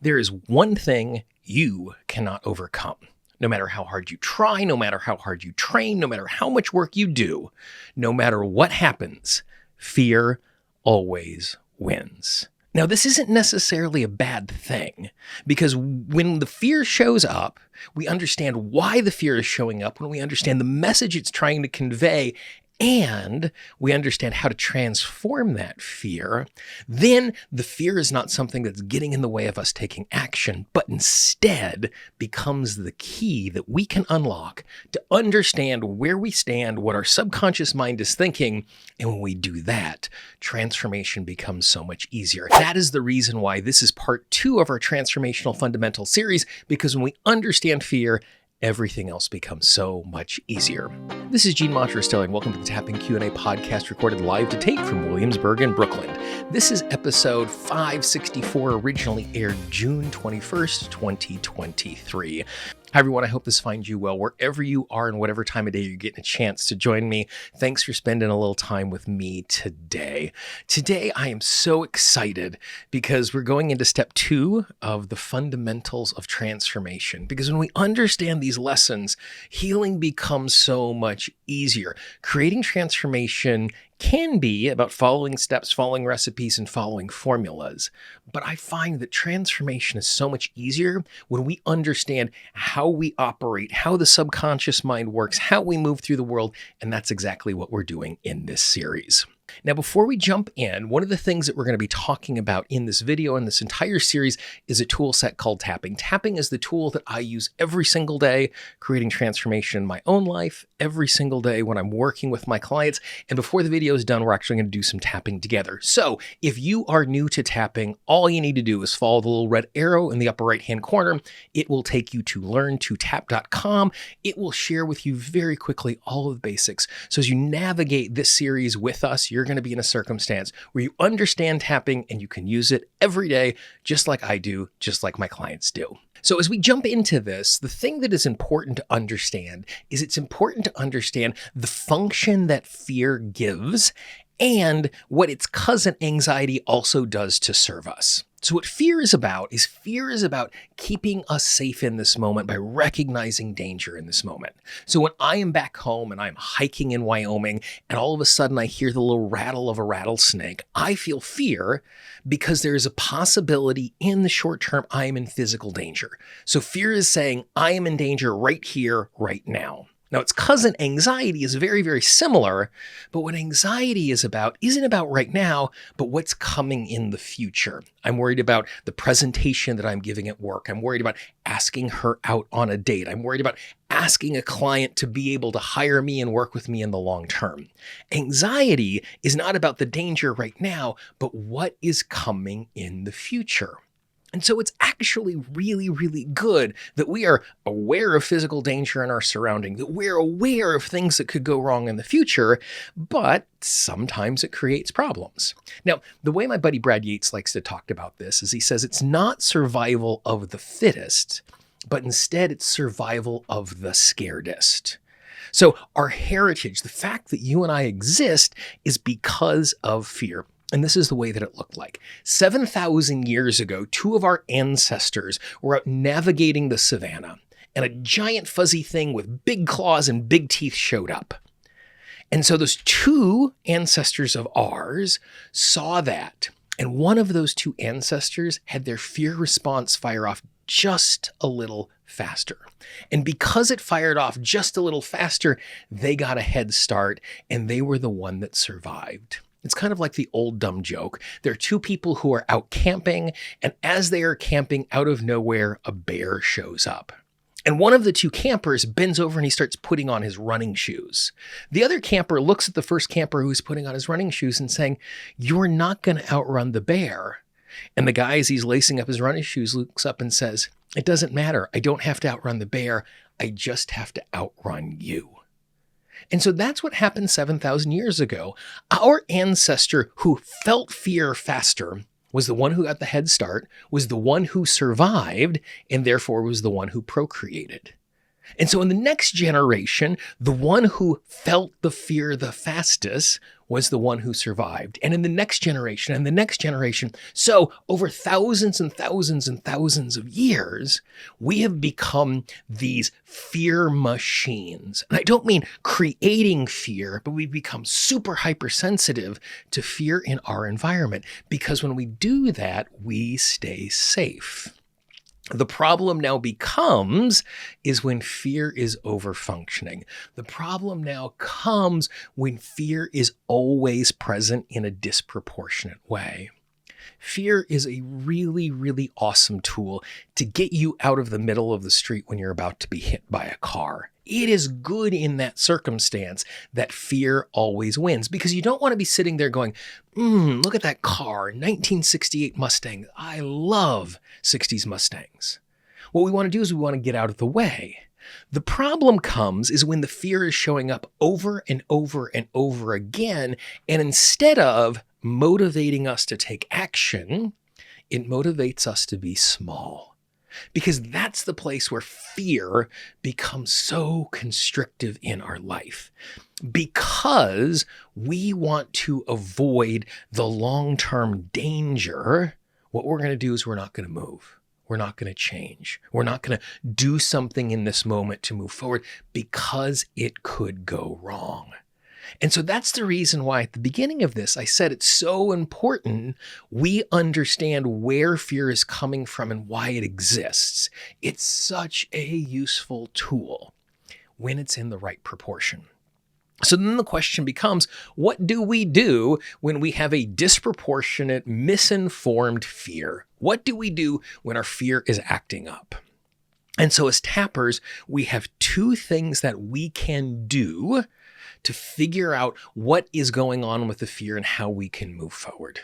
There is one thing you cannot overcome. No matter how hard you try, no matter how hard you train, no matter how much work you do, no matter what happens, fear always wins. Now, this isn't necessarily a bad thing, because when the fear shows up, we understand why the fear is showing up, when we understand the message it's trying to convey, and we understand how to transform that fear, then the fear is not something that's getting in the way of us taking action, but instead becomes the key that we can unlock to understand where we stand, what our subconscious mind is thinking. And when we do that, transformation becomes so much easier. That is the reason why this is part 2 of our Transformational Fundamental series, because when we understand fear, everything else becomes so much easier. This is Monterastelli, and welcome to the Tapping Q&A podcast recorded live to tape from Williamsburg in Brooklyn. This is episode 564, originally aired June 21st, 2023. Hi, everyone. I hope this finds you well wherever you are and whatever time of day you're getting a chance to join me. Thanks for spending a little time with me today. Today, I am so excited because we're going into step 2 of the fundamentals of transformation. Because when we understand these lessons, healing becomes so much easier. Creating transformation can be about following steps, following recipes, and following formulas. But I find that transformation is so much easier when we understand how we operate, how the subconscious mind works, how we move through the world, and that's exactly what we're doing in this series. Now, before we jump in, one of the things that we're going to be talking about in this video and this entire series is a tool set called tapping. Tapping is the tool that I use every single day, creating transformation in my own life, every single day when I'm working with my clients. And before the video is done, we're actually going to do some tapping together. So if you are new to tapping, all you need to do is follow the little red arrow in the upper right-hand corner. It will take you to learntotap.com. It will share with you very quickly all of the basics. So as you navigate this series with us, you're going to be in a circumstance where you understand tapping and you can use it every day, just like I do, just like my clients do. So as we jump into this, the thing that is important to understand is it's important to understand the function that fear gives and what its cousin anxiety also does to serve us. So what fear is about keeping us safe in this moment by recognizing danger in this moment. So when I am back home and I'm hiking in Wyoming and all of a sudden I hear the little rattle of a rattlesnake, I feel fear because there is a possibility in the short term I am in physical danger. So fear is saying I am in danger right here, right now. Now, its cousin anxiety is very, very similar, but what anxiety is about isn't about right now, but what's coming in the future. I'm worried about the presentation that I'm giving at work. I'm worried about asking her out on a date. I'm worried about asking a client to be able to hire me and work with me in the long term. Anxiety is not about the danger right now, but what is coming in the future. And so it's actually really, really good that we are aware of physical danger in our surroundings, that we're aware of things that could go wrong in the future, but sometimes it creates problems. Now, the way my buddy Brad Yates likes to talk about this is he says it's not survival of the fittest, but instead it's survival of the scaredest. So our heritage, the fact that you and I exist, is because of fear. And this is the way that it looked like. 7,000 years ago, 2 of our ancestors were out navigating the savannah, and a giant fuzzy thing with big claws and big teeth showed up. And so those 2 ancestors of ours saw that, and one of those 2 ancestors had their fear response fire off just a little faster. And because it fired off just a little faster, they got a head start, and they were the one that survived. It's kind of like the old dumb joke. There are 2 people who are out camping, and as they are camping, out of nowhere, a bear shows up. And one of the 2 campers bends over and he starts putting on his running shoes. The other camper looks at the first camper who's putting on his running shoes and saying, "You're not going to outrun the bear." And the guy, as he's lacing up his running shoes, looks up and says, "It doesn't matter. I don't have to outrun the bear. I just have to outrun you." And so that's what happened 7,000 years ago. Our ancestor who felt fear faster was the one who got the head start, was the one who survived, and therefore was the one who procreated. And so in the next generation, the one who felt the fear the fastest was the one who survived. And in the next generation and the next generation, so over thousands and thousands and thousands of years, we have become these fear machines. And I don't mean creating fear, but we've become super hypersensitive to fear in our environment, because when we do that, we stay safe. The problem now becomes is when fear is overfunctioning. The problem now comes when fear is always present in a disproportionate way. Fear is a really, really awesome tool to get you out of the middle of the street when you're about to be hit by a car. It is good in that circumstance that fear always wins, because you don't want to be sitting there going, look at that car, 1968 Mustang. I love 60s Mustangs. What we want to do is we want to get out of the way. The problem comes is when the fear is showing up over and over and over again, and instead of motivating us to take action, it motivates us to be small. Because that's the place where fear becomes so constrictive in our life. Because we want to avoid the long-term danger, what we're going to do is we're not going to move. We're not going to change. We're not going to do something in this moment to move forward because it could go wrong. And so that's the reason why at the beginning of this, I said it's so important we understand where fear is coming from and why it exists. It's such a useful tool when it's in the right proportion. So then the question becomes, what do we do when we have a disproportionate, misinformed fear? What do we do when our fear is acting up? And so as tappers, we have two things that we can do to figure out what is going on with the fear and how we can move forward.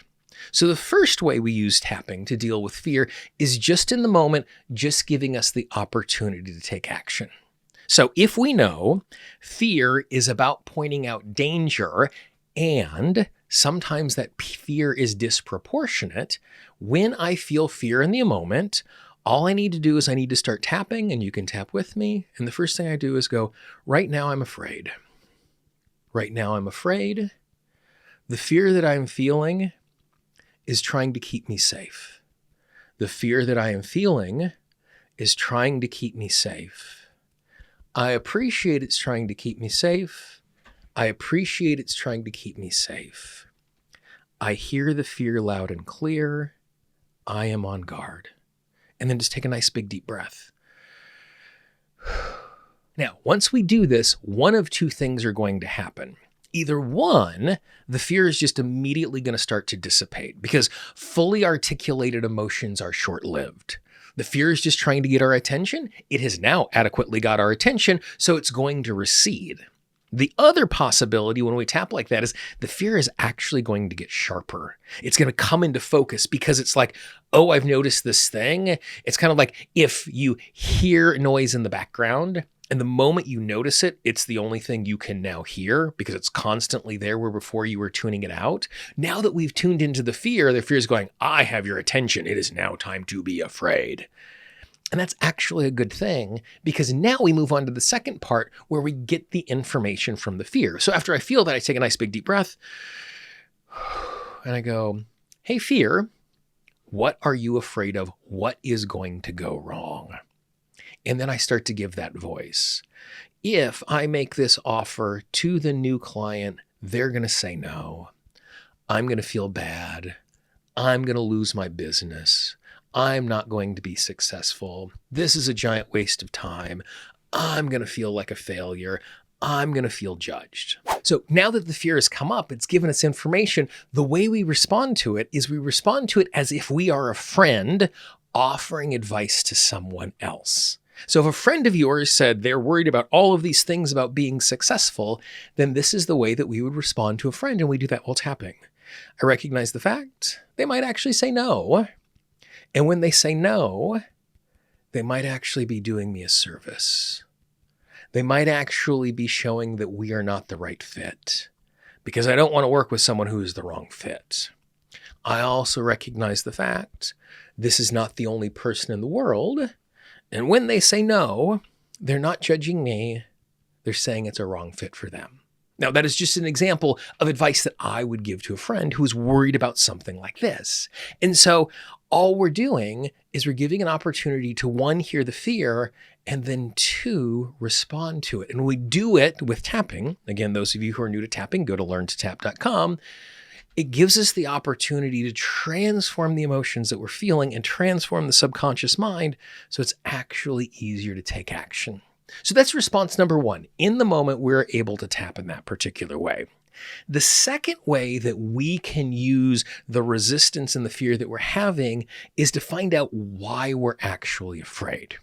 So the first way we use tapping to deal with fear is just in the moment, just giving us the opportunity to take action. So if we know fear is about pointing out danger, and sometimes that fear is disproportionate, when I feel fear in the moment, all I need to do is I need to start tapping, and you can tap with me. And the first thing I do is go, right now I'm afraid. Right now I'm afraid. The fear that I'm feeling is trying to keep me safe. The fear that I am feeling is trying to keep me safe. I appreciate it's trying to keep me safe. I appreciate it's trying to keep me safe. I hear the fear loud and clear. I am on guard. And then just take a nice big deep breath. Now, once we do this, one of two things are going to happen. Either one, the fear is just immediately going to start to dissipate, because fully articulated emotions are short-lived. The fear is just trying to get our attention. It has now adequately got our attention, so it's going to recede. The other possibility when we tap like that is the fear is actually going to get sharper. It's going to come into focus because it's like, oh, I've noticed this thing. It's kind of like if you hear noise in the background, and the moment you notice it, it's the only thing you can now hear because it's constantly there where before you were tuning it out. Now that we've tuned into the fear is going, I have your attention. It is now time to be afraid. And that's actually a good thing, because now we move on to the second part where we get the information from the fear. So after I feel that, I take a nice big deep breath and I go, hey, fear, what are you afraid of? What is going to go wrong? And then I start to give that voice. If I make this offer to the new client, they're going to say no. I'm going to feel bad. I'm going to lose my business. I'm not going to be successful. This is a giant waste of time. I'm going to feel like a failure. I'm going to feel judged. So now that the fear has come up, it's given us information. The way we respond to it is we respond to it as if we are a friend offering advice to someone else. So if a friend of yours said they're worried about all of these things about being successful, then this is the way that we would respond to a friend, and we do that while tapping. I recognize the fact they might actually say no. And when they say no, they might actually be doing me a service. They might actually be showing that we are not the right fit, because I don't want to work with someone who is the wrong fit. I also recognize the fact this is not the only person in the world. And when they say no, They're not judging me. They're saying it's a wrong fit for them. Now, that is just an example of advice that I would give to a friend who is worried about something like this. And so all we're doing is we're giving an opportunity to, one, hear the fear, and then two, respond to it. And we do it with tapping. Again, those of you who are new to tapping, go to learntotap.com. It gives us the opportunity to transform the emotions that we're feeling and transform the subconscious mind so it's actually easier to take action. So that's response number one. In the moment, we're able to tap in that particular way. The second way that we can use the resistance and the fear that we're having is to find out why we're actually afraid.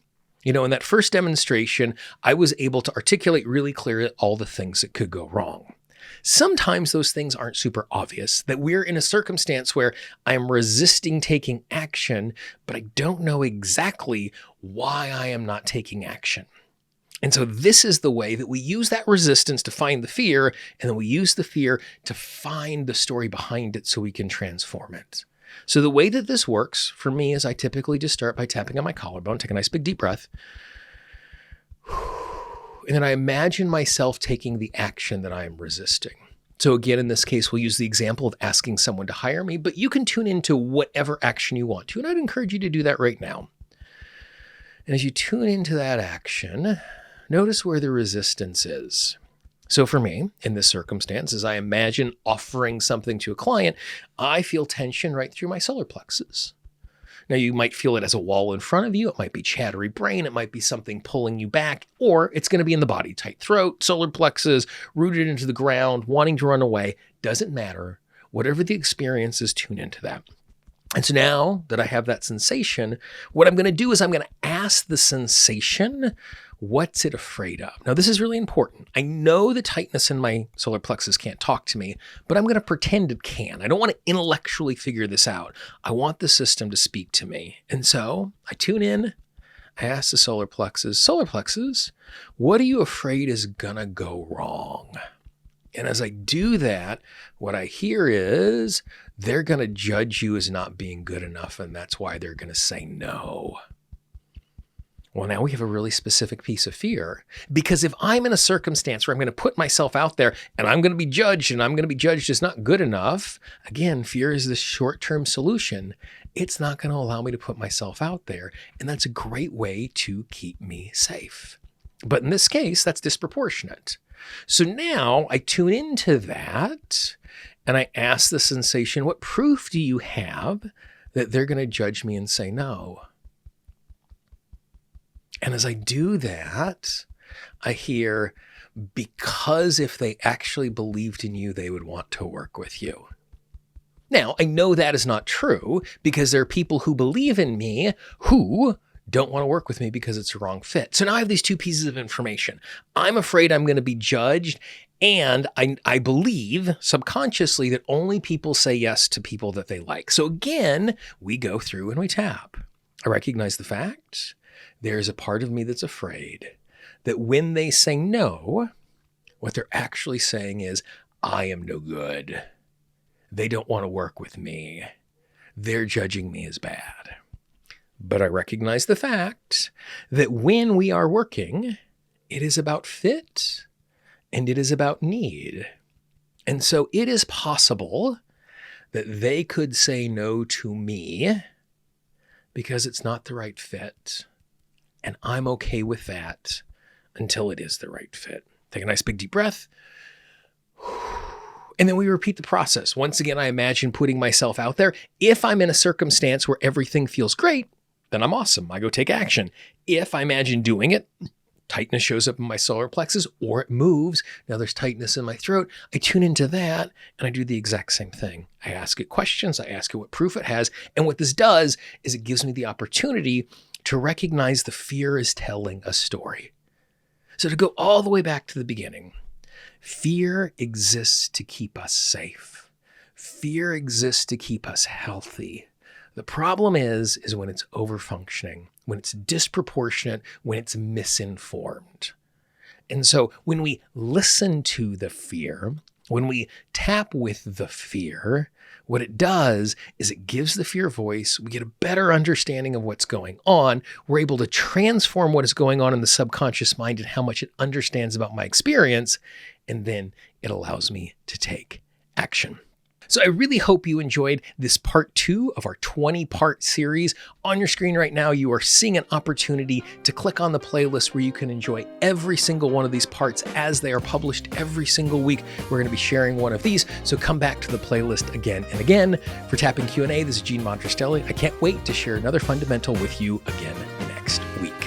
In that first demonstration, I was able to articulate really clearly all the things that could go wrong. Sometimes those things aren't super obvious, that we're in a circumstance where I'm resisting taking action, but I don't know exactly why I am not taking action. And so this is the way that we use that resistance to find the fear, and then we use the fear to find the story behind it so we can transform it. So the way that this works for me is I typically just start by tapping on my collarbone, take a nice big deep breath, and then I imagine myself taking the action that I am resisting. So again, in this case, we'll use the example of asking someone to hire me, but you can tune into whatever action you want to, and I'd encourage you to do that right now. And as you tune into that action, notice where the resistance is. So for me, in this circumstance, as I imagine offering something to a client, I feel tension right through my solar plexus. Now, you might feel it as a wall in front of you. It might be chattery brain. It might be something pulling you back, or it's going to be in the body, tight throat, solar plexus, rooted into the ground, wanting to run away. Doesn't matter. Whatever the experience is, tune into that. And so now that I have that sensation, what I'm going to do is I'm going to ask the sensation, what's it afraid of? Now, this is really important. I know the tightness in my solar plexus can't talk to me, but I'm going to pretend it can. I don't want to intellectually figure this out. I want the system to speak to me. And so I tune in. I ask the solar plexus, what are you afraid is going to go wrong? And as I do that, what I hear is they're going to judge you as not being good enough, and that's why they're going to say no. Well, now we have a really specific piece of fear, because if I'm in a circumstance where I'm going to put myself out there and I'm going to be judged, and I'm going to be judged as not good enough, again, fear is the short-term solution. It's not going to allow me to put myself out there, and that's a great way to keep me safe. But in this case, that's disproportionate. So now I tune into that and I ask the sensation, what proof do you have that they're going to judge me and say no? And as I do that, I hear, because if they actually believed in you, they would want to work with you. Now, I know that is not true, because there are people who believe in me who don't want to work with me because it's a wrong fit. So now I have these two pieces of information. I'm afraid I'm going to be judged, and I believe subconsciously that only people say yes to people that they like. So again, we go through and we tap. I recognize the fact there's a part of me that's afraid that when they say no, what they're actually saying is, I am no good. They don't want to work with me. They're judging me as bad. But I recognize the fact that when we are working, it is about fit and it is about need. And so it is possible that they could say no to me because it's not the right fit. And I'm okay with that until it is the right fit. Take a nice big deep breath. And then we repeat the process. Once again, I imagine putting myself out there. If I'm in a circumstance where everything feels great, then I'm awesome. I go take action. If I imagine doing it, tightness shows up in my solar plexus or it moves. Now there's tightness in my throat. I tune into that and I do the exact same thing. I ask it questions. I ask it what proof it has. And what this does is it gives me the opportunity to recognize the fear is telling a story. So to go all the way back to the beginning, fear exists to keep us safe. Fear exists to keep us healthy. The problem is when it's overfunctioning, when it's disproportionate, when it's misinformed. And so when we listen to the fear, When we tap with the fear, what it does is it gives the fear voice. We get a better understanding of what's going on. We're able to transform what is going on in the subconscious mind and how much it understands about my experience. And then it allows me to take action. So I really hope you enjoyed this part 2 of our 20-part series. On your screen right now, you are seeing an opportunity to click on the playlist where you can enjoy every single one of these parts as they are published every single week. We're going to be sharing one of these, so come back to the playlist again and again. For Tapping Q&A, this is Gene Monterastelli. I can't wait to share another fundamental with you again next week.